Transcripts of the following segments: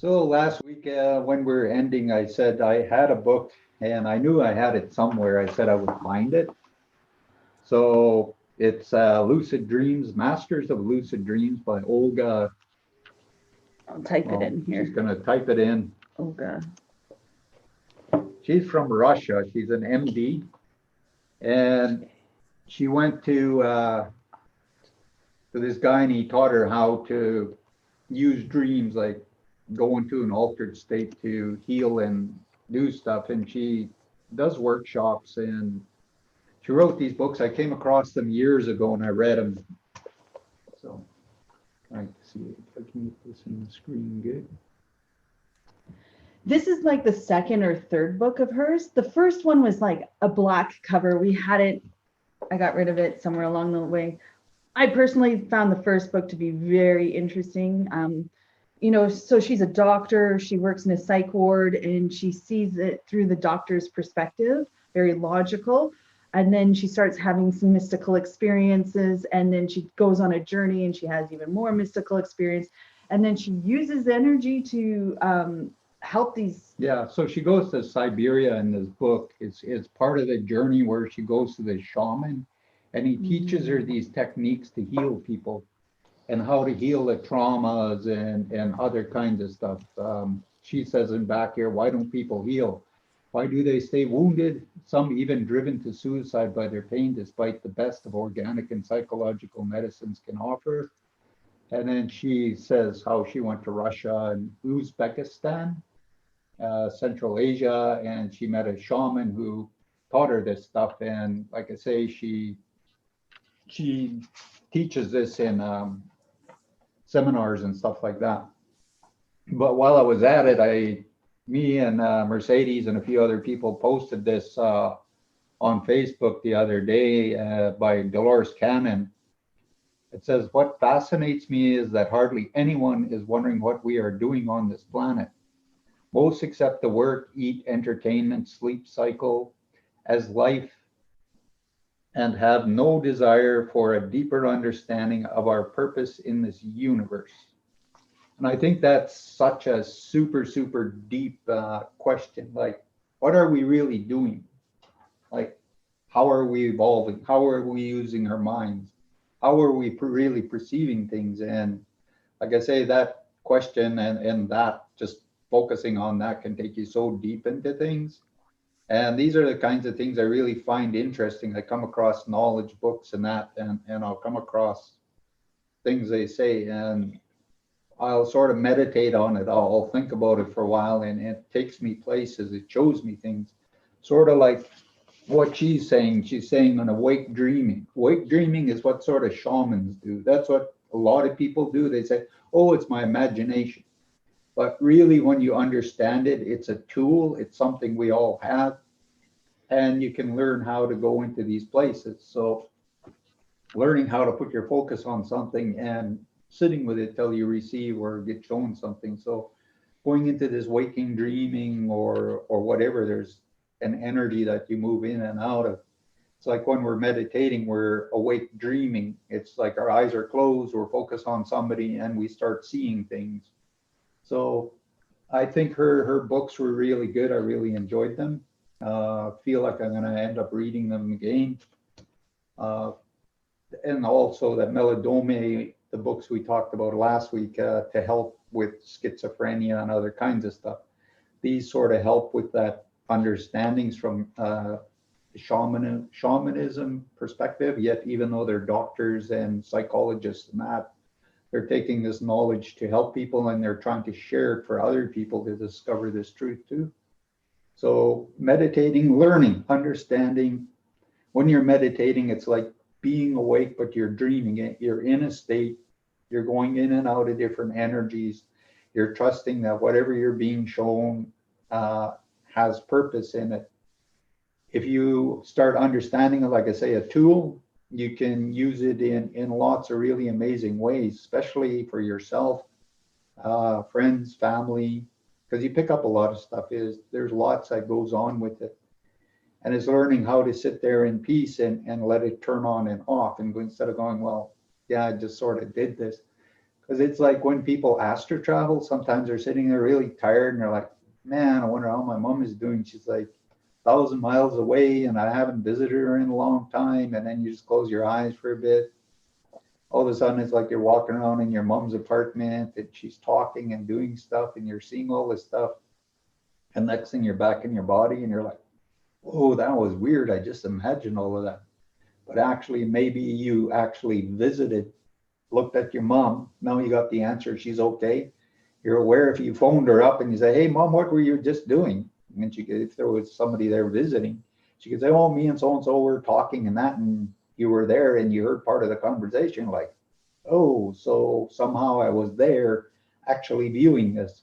So last week, when we were ending, I said I had a book and I knew I had it somewhere. I said I would find it. So it's Lucid Dreams, Masters of Lucid Dreams by Olga. I'll type it Well, in she's here. going to type it in. Olga. She's from Russia. She's an MD. And she went to this guy and he taught her how to use dreams, like go into an altered state to heal and do stuff. And she does workshops and she wrote these books. I came across them years ago and I read them. So trying to see if I can get this in the screen good. This is like the second or third book of hers. The first one was like a black cover. We had it, I got rid of it somewhere along the way. I personally found the first book to be very interesting. So she's a doctor, she works in a psych ward, and she sees it through the doctor's perspective, very logical. And then she starts having some mystical experiences, and then she goes on a journey and she has even more mystical experience. And then she uses energy to help these. Yeah, so she goes to Siberia in this book. It's part of the journey where she goes to the shaman and he teaches her these techniques to heal people and how to heal the traumas and other kinds of stuff. She says in back here, why don't people heal? Why do they stay wounded? Some even driven to suicide by their pain, despite the best of organic and psychological medicines can offer. And then she says how she went to Russia and Uzbekistan, Central Asia, and she met a shaman who taught her this stuff. And like I say, she teaches this in seminars and stuff like that. But while I was at it, me and Mercedes and a few other people posted this on Facebook the other day by Dolores Cannon. It says, what fascinates me is that hardly anyone is wondering what we are doing on this planet. Most accept the work, eat, entertainment, sleep cycle as life and have no desire for a deeper understanding of our purpose in this universe. And I think that's such a super, super deep question. Like, what are we really doing? Like, how are we evolving? How are we using our minds? How are we really perceiving things? And like I say, that question and that just focusing on that can take you so deep into things. And these are the kinds of things I really find interesting. I come across knowledge books and that, and I'll come across things they say, and I'll sort of meditate on it. I'll think about it for a while, and it takes me places. It shows me things, sort of like what she's saying. She's saying on awake dreaming. Awake dreaming is what sort of shamans do. That's what a lot of people do. They say, oh, it's my imagination. But really, when you understand it, it's a tool. It's something we all have. And you can learn how to go into these places. So learning how to put your focus on something and sitting with it till you receive or get shown something. So going into this waking dreaming or whatever, there's an energy that you move in and out of. It's like when we're meditating, we're awake dreaming. It's like our eyes are closed, we're focused on somebody and we start seeing things. So I think her books were really good. I really enjoyed them. Feel like I'm going to end up reading them again. And also that Melodome, the books we talked about last week to help with schizophrenia and other kinds of stuff. These sort of help with that understandings from shamanism perspective, yet even though they're doctors and psychologists and that, they're taking this knowledge to help people and they're trying to share it for other people to discover this truth too. So meditating, learning, understanding. When you're meditating, it's like being awake, but you're dreaming it. You're in a state, you're going in and out of different energies. You're trusting that whatever you're being shown has purpose in it. If you start understanding it, like I say, a tool, you can use it in lots of really amazing ways, especially for yourself, friends, family, because you pick up a lot of stuff. There's lots that goes on with it. And it's learning how to sit there in peace and let it turn on and off. And instead of going, well, yeah, I just sort of did this. Because it's like when people astral travel, sometimes they're sitting there really tired and they're like, man, I wonder how my mom is doing. She's like 1,000 miles away and I haven't visited her in a long time. And then you just close your eyes for a bit. All of a sudden, it's like you're walking around in your mom's apartment and she's talking and doing stuff and you're seeing all this stuff. And next thing you're back in your body and you're like, oh, that was weird. I just imagined all of that. But actually, maybe you actually visited, looked at your mom. Now you got the answer. She's okay. You're aware if you phoned her up and you say, hey, mom, what were you just doing? And she could, if there was somebody there visiting, she could say, oh, me and so were talking and that. And you were there and you heard part of the conversation. Like, oh, so somehow I was there actually viewing this.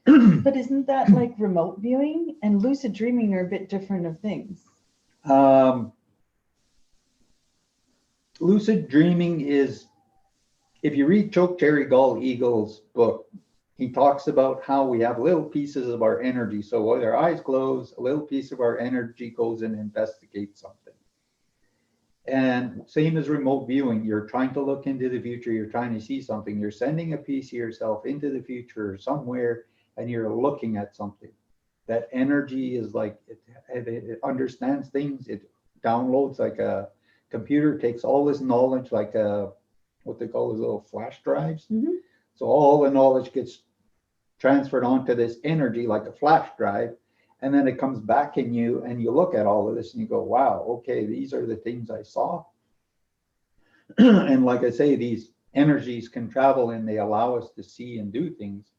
But isn't that like remote viewing? And lucid dreaming are a bit different of things. Lucid dreaming is, if you read Choke Cherry Gall Eagle's book, he talks about how we have little pieces of our energy. So with our eyes closed, a little piece of our energy goes and investigates something. And same as remote viewing, you're trying to look into the future, you're trying to see something, you're sending a piece of yourself into the future or somewhere, and you're looking at something. That energy is like, it understands things, it downloads like a computer, takes all this knowledge, like what they call those little flash drives. Mm-hmm. So all the knowledge gets transferred onto this energy like a flash drive, and then it comes back in you and you look at all of this and you go, wow, okay, these are the things I saw. And like I say, these energies can travel and they allow us to see and do things.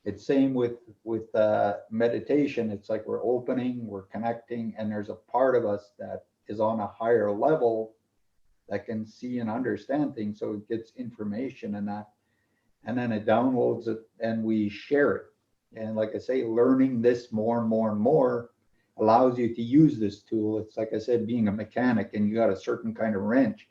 It's same with meditation. It's like we're opening, we're connecting, and there's a part of us that is on a higher level that can see and understand things. So it gets information and that, and then it downloads it and we share it. And like I say, learning this more and more and more allows you to use this tool. It's like I said, being a mechanic and you got a certain kind of wrench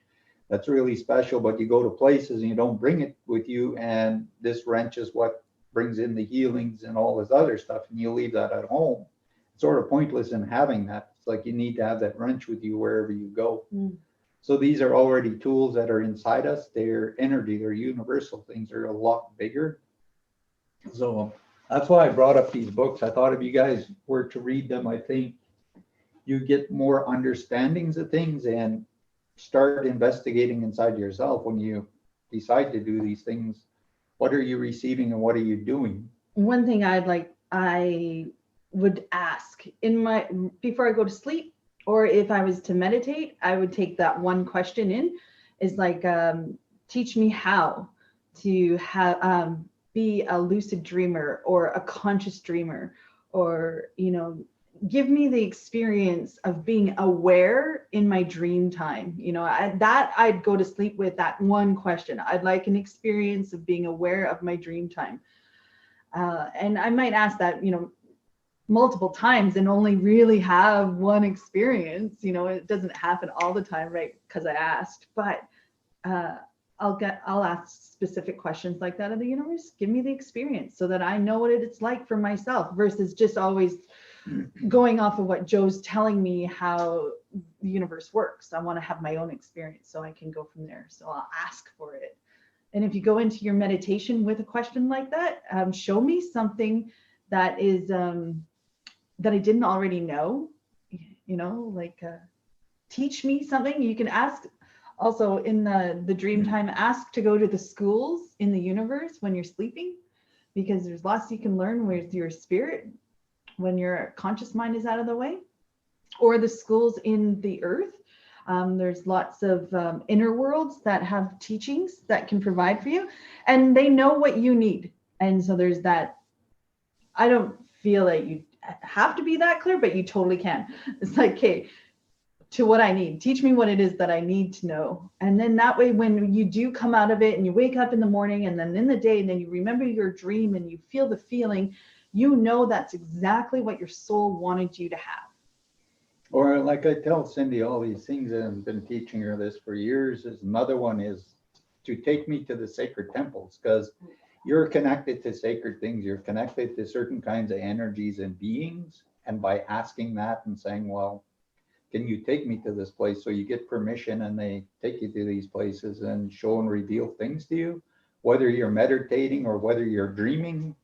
that's really special, but you go to places and you don't bring it with you. And this wrench is what brings in the healings and all this other stuff. And you leave that at home. It's sort of pointless in having that. It's like you need to have that wrench with you wherever you go. Mm. So these are already tools that are inside us. They're energy, they're universal things. They're a lot bigger. So that's why I brought up these books. I thought if you guys were to read them, I think you get more understandings of things and start investigating inside yourself when you decide to do these things. What are you receiving and what are you doing? One thing I would ask before I go to sleep, or if I was to meditate, I would take that one question in, is like, teach me how to have, be a lucid dreamer or a conscious dreamer, or, give me the experience of being aware in my dream time. I'd go to sleep with that one question. I'd like an experience of being aware of my dream time. And I might ask that, multiple times and only really have one experience. It doesn't happen all the time, right? Because I asked, but I'll ask specific questions like that of the universe. Give me the experience so that I know what it's like for myself, versus just always going off of what Joe's telling me how the universe works. I want to have my own experience so I can go from there. So I'll ask for it. And if you go into your meditation with a question like that, show me something that is that I didn't already know, teach me something. You can ask also in the dream time, ask to go to the schools in the universe when you're sleeping, because there's lots you can learn with your spirit when your conscious mind is out of the way, or the schools in the earth. There's lots of inner worlds that have teachings that can provide for you, and they know what you need. And so there's that. I don't feel that you have to be that clear, but you totally can. It's like, okay, to what I need, teach me what it is that I need to know. And then that way, when you do come out of it and you wake up in the morning and then in the day, and then you remember your dream and you feel the feeling, that's exactly what your soul wanted you to have. Or like I tell Cindy all these things, and I've been teaching her this for years, is another one is to take me to the sacred temples, because you're connected to sacred things. You're connected to certain kinds of energies and beings. And by asking that and saying, well, can you take me to this place? So you get permission and they take you to these places and show and reveal things to you. whether you're meditating or whether you're dreaming,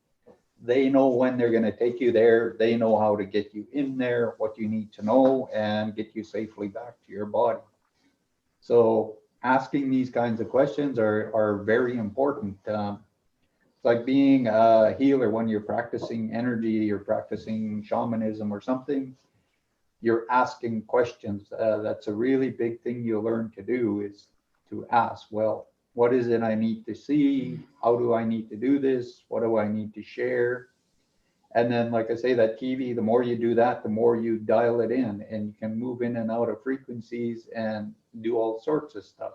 they know when they're going to take you there. They know how to get you in there, what you need to know, and get you safely back to your body. So asking these kinds of questions are very important. It's like being a healer when you're practicing energy, you're practicing shamanism or something, you're asking questions. That's a really big thing you learn to do, is to ask, well, what is it I need to see? How do I need to do this? What do I need to share? And then, like I say, that TV, the more you do that, the more you dial it in, and you can move in and out of frequencies and do all sorts of stuff.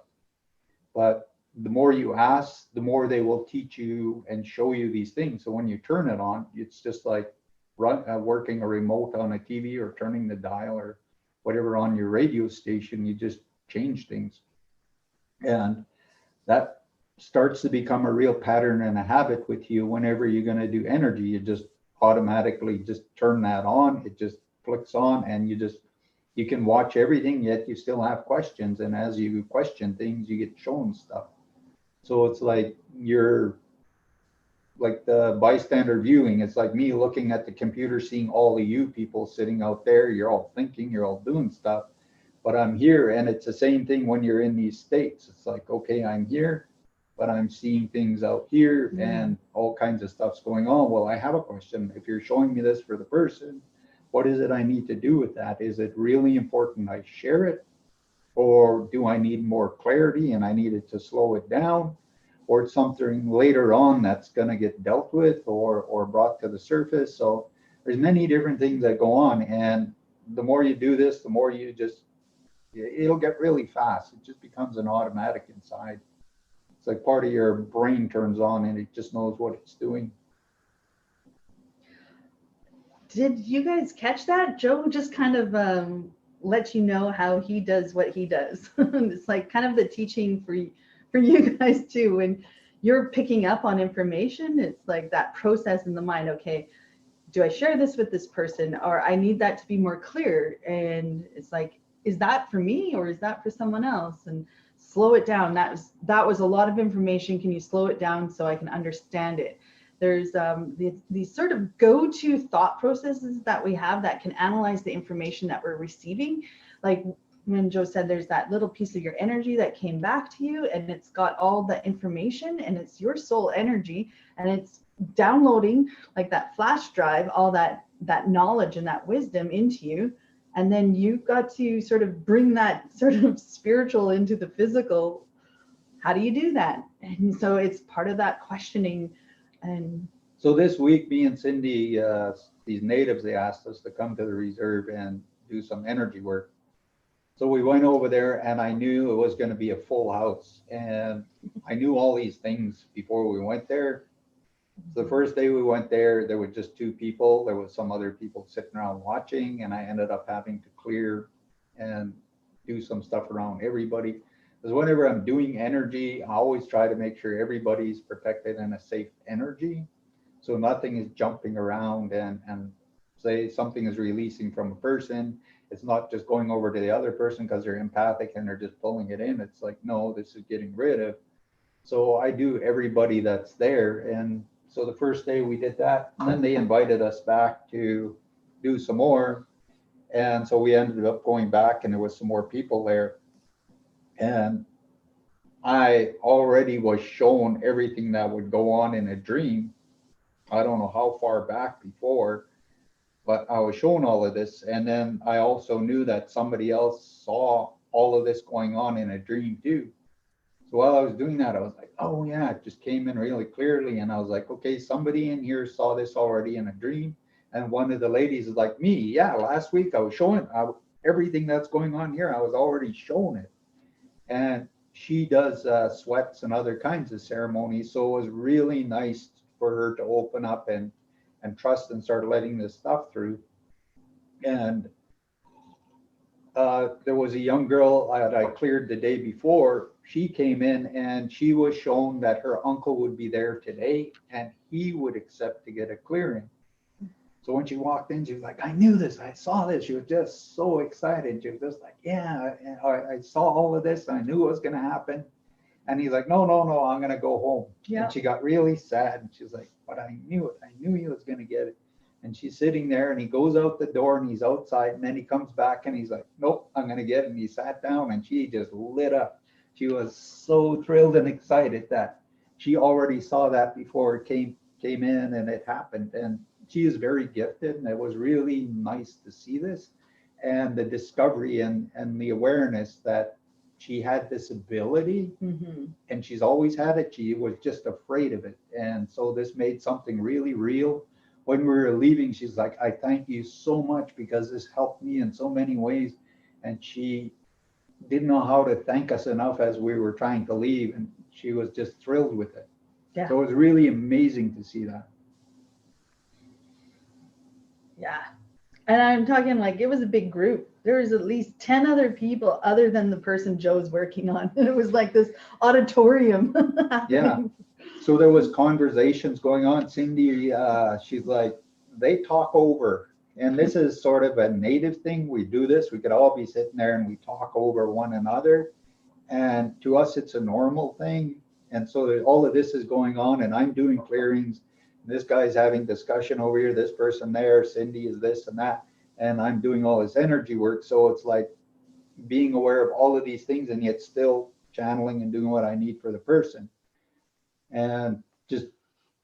But the more you ask, the more they will teach you and show you these things. So when you turn it on, it's just like working a remote on a TV or turning the dial or whatever on your radio station. You just change things. And that starts to become a real pattern and a habit with you. Whenever you're going to do energy, you just automatically just turn that on. It just flicks on, and you can watch everything, yet you still have questions. And as you question things, you get shown stuff. So it's like you're like the bystander viewing. It's like me looking at the computer, seeing all of you people sitting out there. You're all thinking, you're all doing stuff, but I'm here. And it's the same thing when you're in these states. It's like, okay, I'm here, but I'm seeing things out here and all kinds of stuff's going on. Well, I have a question. If you're showing me this for the person, what is it I need to do with that? Is it really important I share it? Or do I need more clarity and I needed to slow it down? Or it's something later on that's going to get dealt with or brought to the surface. So there's many different things that go on. And the more you do this, the more it'll get really fast. It just becomes an automatic inside. It's like part of your brain turns on and it just knows what it's doing. Did you guys catch that? Joe just kind of let you know how he does what he does. It's like kind of the teaching for you guys too. When you're picking up on information, it's like that process in the mind. Okay, do I share this with this person, or I need that to be more clear? And it's like, is that for me or is that for someone else? And slow it down. That was a lot of information. Can you slow it down so I can understand it? There's these sort of go-to thought processes that we have that can analyze the information that we're receiving. Like when Joe said, there's that little piece of your energy that came back to you, and it's got all the information, and it's your soul energy, and it's downloading like that flash drive, all that knowledge and that wisdom into you. And then you've got to sort of bring that sort of spiritual into the physical. How do you do that? And so it's part of that questioning. And so this week, me and Cindy, these natives, they asked us to come to the reserve and do some energy work. So we went over there, and I knew it was going to be a full house. And I knew all these things before we went there. So the first day we went there were just 2 people. There was some other people sitting around watching, and I ended up having to clear and do some stuff around everybody. Because whenever I'm doing energy, I always try to make sure everybody's protected in a safe energy. So nothing is jumping around and say something is releasing from a person. It's not just going over to the other person because they're empathic and they're just pulling it in. It's like, no, this is getting rid of. So I do everybody that's there. And so the first day we did that, and then they invited us back to do some more. And so we ended up going back, and there was some more people there. And I already was shown everything that would go on in a dream. I don't know how far back before, but I was shown all of this. And then I also knew that somebody else saw all of this going on in a dream too. So while I was doing that, I was like, oh yeah, it just came in really clearly. And I was like, okay, somebody in here saw this already in a dream. And one of the ladies is like, me, yeah, last week I was showing everything that's going on here. I was already shown it. And she does sweats and other kinds of ceremonies. So it was really nice for her to open up and trust and start letting this stuff through. And there was a young girl that I cleared the day before. She came in and she was shown that her uncle would be there today and he would accept to get a clearing. So when she walked in, she was like, I knew this, I saw this. She was just so excited. She was just like, yeah, I saw all of this. I knew it was going to happen. And he's like, no, no, no, I'm going to go home. Yeah. And she got really sad. And she's like, but I knew it. I knew he was going to get it. And she's sitting there and he goes out the door and he's outside. And then he comes back and he's like, nope, I'm going to get it. And he sat down and she just lit up. She was so thrilled and excited that she already saw that before it came in and it happened. And she is very gifted. And it was really nice to see this and the discovery and the awareness that she had this ability, and she's always had it. She was just afraid of it. And so this made something really real. When we were leaving, she's like, I thank you so much because this helped me in so many ways. And she didn't know how to thank us enough as we were trying to leave. And she was just thrilled with it. Yeah. So it was really amazing to see that. Yeah. And I'm talking like it was a big group. There was at least 10 other people other than the person Joe's working on. And it was like this auditorium. Yeah. So there was conversations going on. Cindy, she's like, they talk over. And this is sort of a native thing. We do this. We could all be sitting there and we talk over one another. And to us, it's a normal thing. And so all of this is going on and I'm doing clearings. This guy's having discussion over here, this person there, Cindy is this and that, and I'm doing all this energy work. So it's like being aware of all of these things and yet still channeling and doing what I need for the person. And just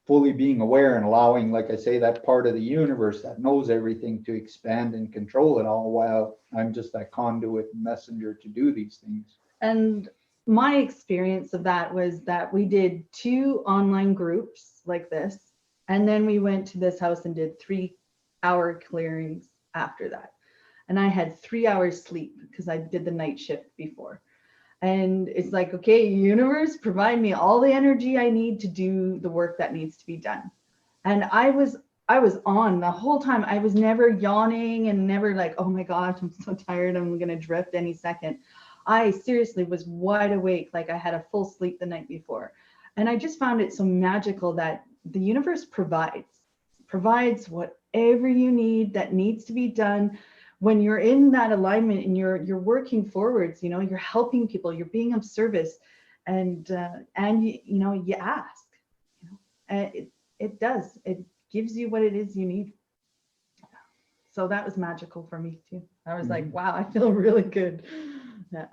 fully being aware and allowing, like I say, that part of the universe that knows everything to expand and control it all while I'm just that conduit and messenger to do these things. And my experience of that was that we did 2 online groups like this. And then we went to this house and did 3-hour clearings after that. And I had 3 hours sleep because I did the night shift before. And it's like, okay, universe, provide me all the energy I need to do the work that needs to be done. And I was on the whole time. I was never yawning and never like, oh my gosh, I'm so tired. I'm going to drift any second. I seriously was wide awake. Like I had a full sleep the night before. And I just found it so magical that the universe provides whatever you need that needs to be done when you're in that alignment and you're working forwards. You're helping people, you're being of service, and you ask. It does. It gives you what it is you need. So that was magical for me too. I was like, wow, I feel really good. Yeah.